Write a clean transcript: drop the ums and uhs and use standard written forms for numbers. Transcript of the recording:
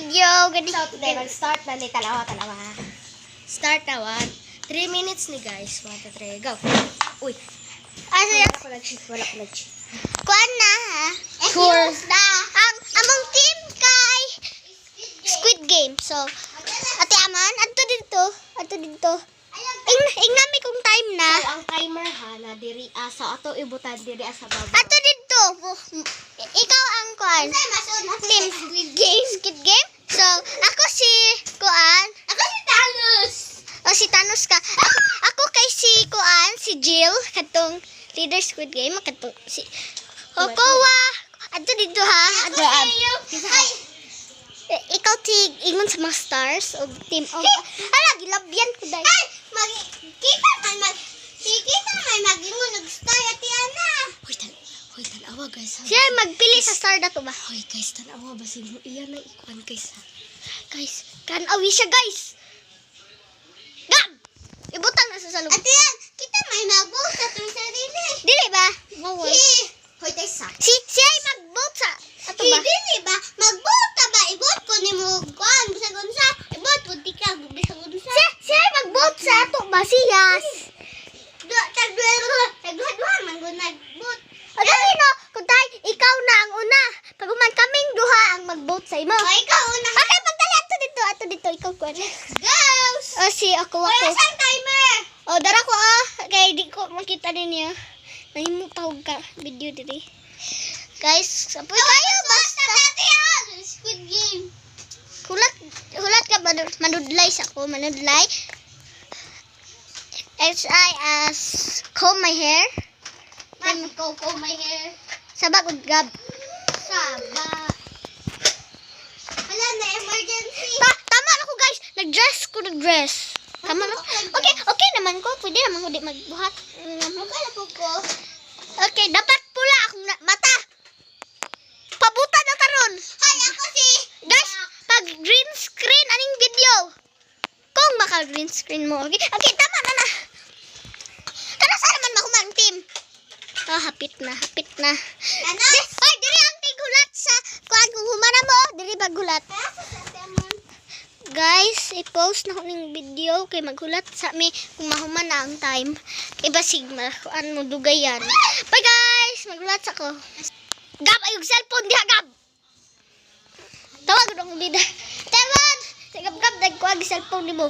video. Gani. So, today, mag-start na ni Talawa. Start na 3 minutes ni guys. 1, 2, 3, go. Uy. Asa Wala ko nag-cheat. kuan na ha. Sure. Ang among team kay Squid Game. So, ate aman adto dito. Ingami kong time na. So, ang timer ha, na diri sa ato ibutan diri sa baba. Adto dito. Ikaw ang kuan. Team Squid Game. So, ako si kuan. Ako si Thanos. O si Thanos ka. Ako kay si kuan, si Jill, katong leader Squid Game, katong si Kokowa. Adto dito ha. Adto ikaw tig ingon sa mga stars o team o ala gilabyan ko dai. Ay, kita man magingon nag-star ati ana. Hoy, tanawa guys. Siya magpili sa star dato ba? Hoy guys, tanawa ba sino iyan na ikuan guys ha. Guys, kan-awi siya guys. Gab! Ibutang na sa salub. Ate yan, kita may mag-vote sa itong sarili. Dili ba? Mawal. Hoy guys ha. Siya ay mag-vote sa ato ba? Dili ba? Mag-vote ka ba? I-vote ko ni mo kuan. Bisag-unsa. I-vote po di ka. Bisag-unsa. Siya ay mag-vote sa ato ba? Siyas. Tagduha-duha man kung nag-vote. O dali no, kung tayo, ikaw na ang una. Pag human kaming duha ang mag-vote sa imo. O ikaw una. Okay, pagdali ato dito, ikaw kuan. Girls! O si ako. Wala siyang timer. O dara ko kaya di ko makita din niya. Nahimo tawag ka video diri. Guys, sapoy kayo basta. Squid Game. Hulat ka manudlay sa ko, manudlay. As comb my hair. Comb my hair. Sabag ug gab. Sabag. Wala na emergency. Tama na ko guys. Nag-dress. Tama na. Okay naman ko. Pwede naman ko di magbuhat. Okay na po. Okay, dapat pula akong mata. Pabuta na karon. Hay, ako si... Guys, pag green screen, aning video? Kung maka-green screen mo. Okay, tama na. Tara, saan naman mahumang team? Hapit na. Ay, diri ang tighulat sa... Kung humana mo, diri maghulat. Guys, i-post na ko ng video kay maghulat sa mi kung mahuman na ang time. Iba sigma, kuan mo dugayan. Bye guys, maghulat sa ko. Gab, ayog cellphone diha, Gab. Tawag ko ng bida. Tawag! Gab, nagkuha ang cellphone ni mo.